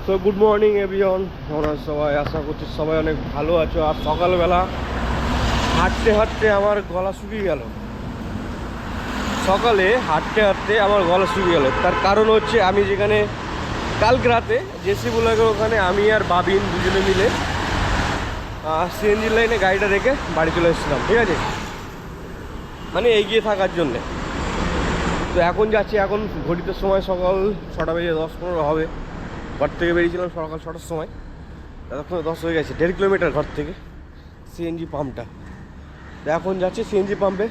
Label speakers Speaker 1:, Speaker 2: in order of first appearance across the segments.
Speaker 1: So good morning everyone, তোমরা সবাই আশা করছি সবাই অনেক ভালো আছো। আর সকালবেলা হাঁটতে হাঁটতে আমার গলা শুকিয়ে গেল। সকালে হাঁটতে হাঁটতে আমার গলা শুকিয়ে গেল। তার কারণ হচ্ছে আমি যেখানে কালকে রাতে জেসি ব্লগের ওখানে আমি আর বাবিন দুজনে মিলে সিএনজি লাইনে গাড়িটা রেখে বাড়ি চলে এসেছিলাম, ঠিক আছে, মানে এগিয়ে থাকার জন্যে। তো এখন যাচ্ছি, এখন ঘড়িতে সময় সকাল 6টা বেজে 10-15 হবে। ঘর থেকে বেরিয়েছিলাম সকাল 6টার সময়, ততক্ষণ 10 হয়ে গেছে। 1.5 কিলোমিটার ঘর থেকে সিএনজি পাম্পটা। তো এখন যাচ্ছি সিএনজি পাম্পে,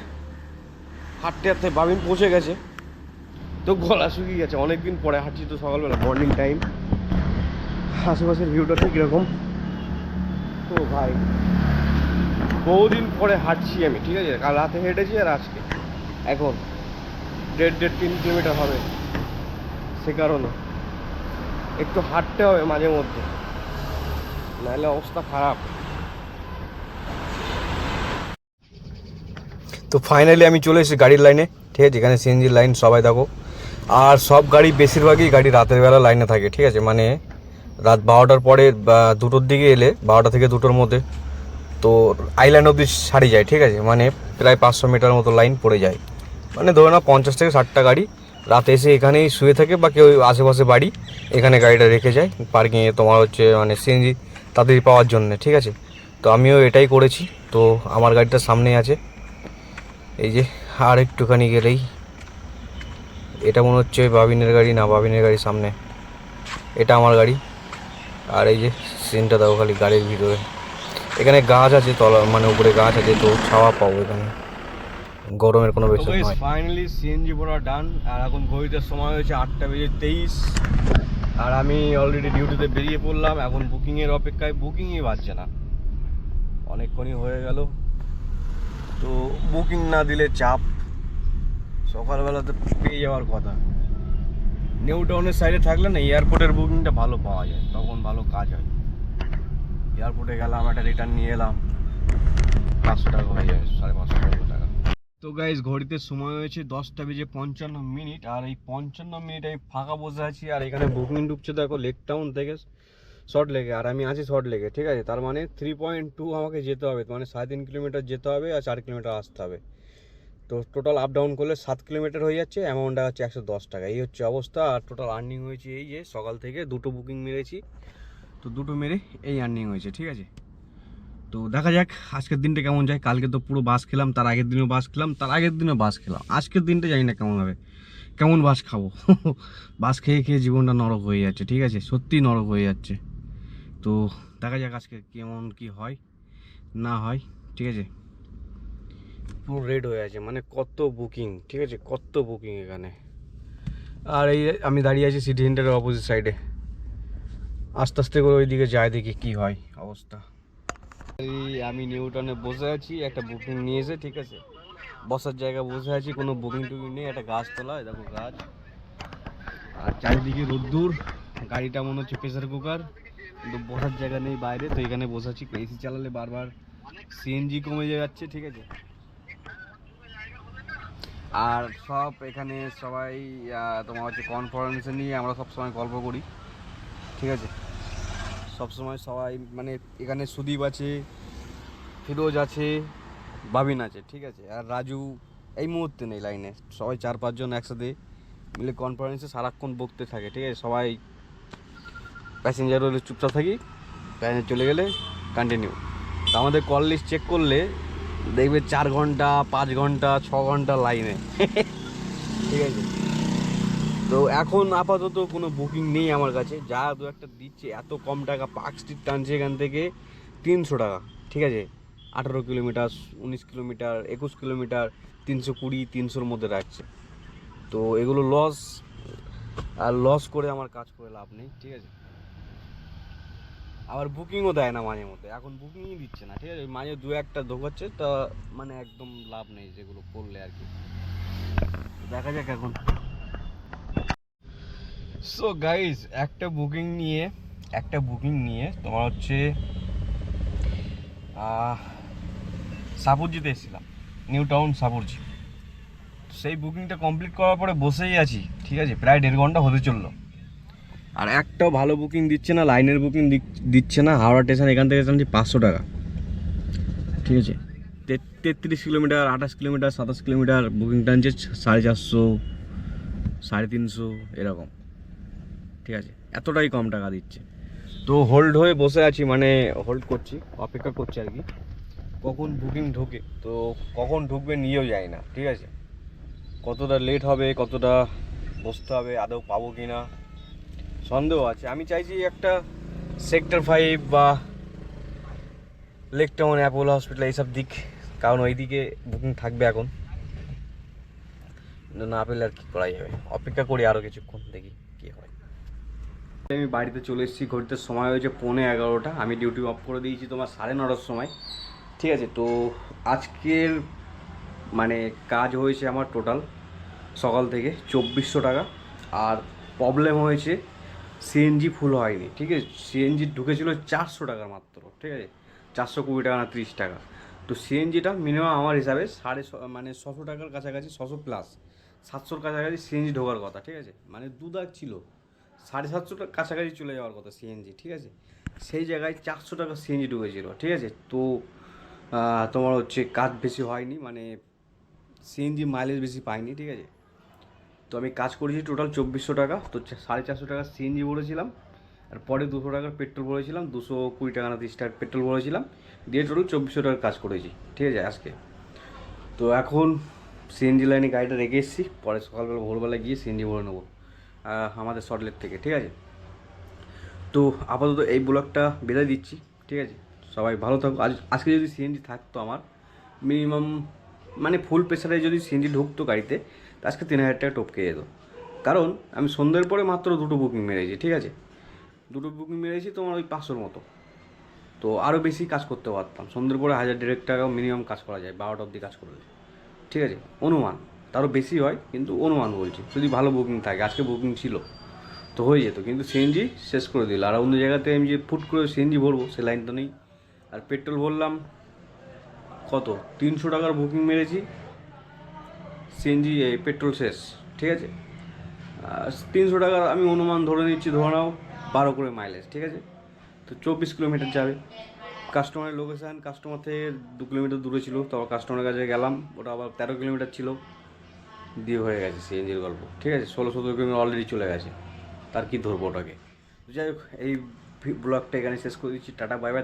Speaker 1: হাঁটতে হাঁটতে বাবিন পৌঁছে গেছে। তো গলা শুকিয়ে গেছে, অনেকদিন পরে হাঁটছি তো সকালবেলা, মর্নিং টাইম। আশেপাশের ভিউটা ঠিক এরকম। তো ভাই বহুদিন পরে হাঁটছি আমি, ঠিক আছে। কাল রাতে হেঁটেছি আর আজকে এখন 1.5-3 কিলোমিটার হবে। সে কারণে একটু হাঁটতে হবে মাঝে মধ্যে, নাহলে অবস্থা খারাপ। তো ফাইনালি আমি চলে এসেছি গাড়ির লাইনে, ঠিক আছে, যেখানে সিএনজির লাইন সবাই দেখো। আর সব গাড়ি, বেশিরভাগই গাড়ি রাতের বেলা লাইনে থাকে, ঠিক আছে, মানে রাত 12টার পরে বা 2টোর দিকে এলে, 12টা থেকে 2টোর মধ্যে তো আইল্যান্ড অবধি সারি যায়, ঠিক আছে, মানে প্রায় 500 মিটার মতো লাইন পড়ে যায়। মানে ধরে না 50 থেকে 60টা গাড়ি রাতে এসে এখানেই শুয়ে থাকে, বা কেউ আশেপাশে বাড়ি এখানে গাড়িটা রেখে যায় পার্কিংয়ে, তোমার হচ্ছে মানে সিএনজি তাড়াতাড়ি পাওয়ার জন্যে, ঠিক আছে। তো আমিও এটাই করেছি। তো আমার গাড়িটা সামনেই আছে, এই যে। আর একটুখানি গেলেই এটা মনে হচ্ছে বাবিনের গাড়ি, না বাবিনের গাড়ি সামনে, এটা আমার গাড়ি। আর এই যে সিনটা দেখো খালি গাড়ির ভিতরে, এখানে গাছ আছে তলা, মানে উপরে গাছ আছে, তো ছাওয়া পাবো এখানে, গরমের কোনো বেশি নয়। ফাইনালি সিএনজি ভরা ডান। আর এখন ঘড়িতে সময় হয়েছে 8:23। আর আমি অলরেডি ডিউটিতে বেরিয়ে পড়লাম। এখন বুকিংয়ের অপেক্ষায়, বুকিংই বাজছে না, অনেকক্ষণই হয়ে গেল। তো বুকিং না দিলে চাপ, সকালবেলাতে পেয়ে যাওয়ার কথা। নিউ টাউনের সাইডে থাকলে না এয়ারপোর্টের বুকিংটা ভালো পাওয়া যায়, তখন ভালো কাজ হয়। এয়ারপোর্টে গেলাম, একটা রিটার্ন নিয়ে এলাম, 500 টাকা হয়ে যায়, 550 টাকা। তো গাইজ ঘড়িতে সময় হয়েছে 10:55। আর এই 55 মিনিট আমি ফাঁকা বসে আছি। আর এখানে বুকিং ঢুকছে দেখো লেক টাউন থেকে শর্ট লেগে, আর আমি আছি শর্ট লেগে, ঠিক আছে। তার মানে 3.2 আমাকে যেতে হবে, মানে 3.5 কিলোমিটার যেতে হবে আর 4 কিলোমিটার আসতে হবে। তো টোটাল আপ ডাউন করলে 7 কিলোমিটার হয়ে যাচ্ছে, অ্যামাউন্টটা হচ্ছে 110 টাকা। এই হচ্ছে অবস্থা। আর টোটাল আর্নিং হয়েছে এই যে সকাল থেকে 2টো বুকিং মেরেছি, তো 2টো মেরে এই আর্নিং হয়েছে, ঠিক আছে। তো দেখা যাক আজকের দিনটা কেমন যায়। কালকে তো পুরো বাস খেলাম, তার আগের দিনও বাস খেলাম, তার আগের দিনও বাস খেলাম। আজকের দিনটা জানি না কেমন হবে, কেমন বাস খাবো। বাস খেয়ে খেয়ে জীবনটা নরক হয়ে যাচ্ছে, ঠিক আছে, সত্যিই নরক হয়ে যাচ্ছে। তো দেখা যাক আজকে কেমন কি হয় না হয়, ঠিক আছে। পুরো রেড হয়ে আছে, মানে কত বুকিং, ঠিক আছে, কত বুকিং এখানে। আর এই আমি দাঁড়িয়ে আছি সিটি সেন্টারের অপোজিট সাইডে, আস্তে আস্তে করে ওইদিকে যায়, দেখি কি হয় অবস্থা। এই আমি নিউটনে বসে আছি, একটা বুকিং নিয়েছে, ঠিক আছে, বসার জায়গা বসে আছি, কোনো বুকিং টুকিং নেই, একটা গাছ তোলা, দেখো গাছ, আর চারিদিকে রোদ্দুর। গাড়িটা মনে হচ্ছে প্রেসার কুকার, কিন্তু বসার জায়গা নেই বাইরে, তো এখানে বসে আছি। এসি চালালে বারবার সিএনজি কমে যাচ্ছে, ঠিক আছে। আর সব এখানে সবাই তোমার হচ্ছে কনফারেন্সে নিয়ে আমরা সব সময় গল্প করি, ঠিক আছে। সব সময় সবাই, মানে এখানে সুদীপ আছে, ফিরোজ আছে, বাবিন আছে, ঠিক আছে, আর রাজু এই মুহূর্তে নেই লাইনে। সবাই 4-5 জন একসাথে মিলে কনফারেন্সে সারাক্ষণ বকতে থাকে, ঠিক আছে। সবাই প্যাসেঞ্জার হলে চুপচাপ থাকি, প্যাসেঞ্জার চলে গেলে কন্টিনিউ। তো আমাদের কল লিস্ট চেক করলে দেখবে 4 ঘন্টা, 5 ঘন্টা, 6 ঘন্টা লাইনে, ঠিক আছে। তো এখন আপাতত কোনো বুকিং নেই আমার কাছে, যা দু একটা দিচ্ছে এত কম টাকা। পার্ক স্ট্রিট টানছে এখান থেকে 300 টাকা, ঠিক আছে, 18 কিলোমিটার, 19 কিলোমিটার, 21 কিলোমিটার, 320, 300-র মধ্যে রাখছে। তো এগুলো লস, আর লস করে আমার কাজ করে লাভ নেই, ঠিক আছে। আবার বুকিংও দেয় না মাঝে মধ্যে, এখন বুকিংই দিচ্ছে না, ঠিক আছে। মাঝে দু একটা ঢোকাচ্ছে, তা মানে একদম লাভ নেই যেগুলো করলে আর কি। দেখা যাক এখন। সো গাইজ একটা বুকিং নিয়ে তোমার হচ্ছে সাপুরজিতে এসেছিলাম, নিউ টাউন সাপুরজি। সেই বুকিংটা কমপ্লিট করার পরে বসেই আছি, ঠিক আছে, প্রায় 1.5 ঘন্টা হতে চললো। আর একটাও ভালো বুকিং দিচ্ছে না, লাইনের বুকিং দিচ্ছে না। হাওড়া স্টেশন এখান থেকে টানছি 500 টাকা, ঠিক আছে। 33 কিলোমিটার, 28 কিলোমিটার, 27 কিলোমিটার বুকিং টানছে 450, 350 এরকম, ঠিক আছে। এতটাই কম টাকা দিচ্ছে। তো হোল্ড হয়ে বসে আছি, মানে হোল্ড করছি, অপেক্ষা করছি আর কি, কখন বুকিং ঢোকে। তো কখন ঢুকবে নিয়েও যায় না, ঠিক আছে। কতটা লেট হবে, কতটা বসতে হবে, আদৌ পাবো কি না সন্দেহ আছে। আমি চাইছি একটা সেক্টর 5 বা লেক টাউন, অ্যাপোলো হসপিটাল এইসব দিক, কারণ ওই দিকে বুকিং থাকবে এখন। না পেলে আর কি করা যাবে, অপেক্ষা করি আরও কিছুক্ষণ, দেখি কী হয়। আমি বাড়িতে চলে এসেছি, ঘড়িতে সময় হয়েছে 11:15। আমি ডিউটি অফ করে দিয়েছি তোমার 9:30 সময়, ঠিক আছে। তো আজকের মানে কাজ হয়েছে আমার টোটাল সকাল থেকে 2400 টাকা। আর প্রবলেম হয়েছে সিএনজি ফুল হয়নি, ঠিক আছে। সিএনজি ঢুকেছিল 400 টাকার মাত্র, ঠিক আছে, 420 টাকা না 30 টাকা। তো সিএনজিটা মিনিমাম আমার হিসাবে 650 টাকার কাছাকাছি, 600 প্লাস 700-র কাছাকাছি সিএনজি ঢোকার কথা, ঠিক আছে। মানে দাগ ছিল, 750 টাকার কাছাকাছি চলে যাওয়ার কথা সিএনজি, ঠিক আছে। সেই জায়গায় 400 টাকা সিএনজি ঢুকেছিল, ঠিক আছে। তো তোমার হচ্ছে কাজ বেশি হয়নি, মানে সিএনজি মাইলেজ বেশি পাইনি, ঠিক আছে। তো আমি কাজ করেছি টোটাল 2400 টাকা। তো 450 টাকা সিএনজি ভরেছিলাম, আর পরে 200 টাকার পেট্রোল ভরেছিলাম, 220 টাকা না 30 টাকার পেট্রোল ভরেছিলাম, দিয়ে টোটাল 2400 টাকার কাজ করেছি, ঠিক আছে আজকে। তো এখন সিএনজি লাইনে গাড়িটা রেখে এসেছি, পরে সকালবেলা ভোরবেলা গিয়ে সিএনজি ভরে নেবো আমাদের সল্টলেক থেকে, ঠিক আছে। তো আপাতত এই ব্লগটা বিদায় দিচ্ছি, ঠিক আছে। সবাই ভালো থাকো। আজকে যদি সিএনজি থাকতো আমার মিনিমাম, মানে ফুল প্রেশারে যদি সিএনজি ঢুকতো গাড়িতে, তো আজকে 3000 টাকা টপকে যেত। কারণ আমি সন্ধ্যের পরে মাত্র 2টো বুকিং মেরেছি, ঠিক আছে। 2টো বুকিং মেরেছি তোমার ওই 500-র মতো। তো আরও বেশি কাজ করতে পারতাম, সন্ধ্যের পরে 1000-1500 টাকা মিনিমাম কাজ করা যায় 12টা অবধি কাজ করলে, ঠিক আছে। অনুমান তারও বেশি হয়, কিন্তু অনুমান বলছি, যদি ভালো বুকিং থাকে। আজকে বুকিং ছিল তো হয়ে যেত, কিন্তু সিএনজি শেষ করে দিল। আর অন্য জায়গাতে আমি যে ফুট করে সিএনজি ভরবো সে লাইন তো নেই। আর পেট্রোল ভরলাম কত, 300 টাকার বুকিং মেরেছি, সিএনজি পেট্রোল শেষ, ঠিক আছে। 300 টাকার আমি অনুমান ধরে নিচ্ছি, ধরে নাও 12 করে মাইলেজ, ঠিক আছে। তো 24 কিলোমিটার যাবে। কাস্টমারের লোকেশান কাস্টমার থেকে 2 কিলোমিটার দূরে ছিল, তো আবার কাস্টমারের কাছে গেলাম, ওটা আবার 13 কিলোমিটার ছিল, দিয়ে হয়ে গেছে সিএনজির গল্প, ঠিক আছে। 16-17 কিলোমিটার অলরেডি চলে গেছে, তার কি ধরবো ওটাকে। যাই হোক, এই ব্লগটা এখানে শেষ করে দিচ্ছি। Tata, bye bye.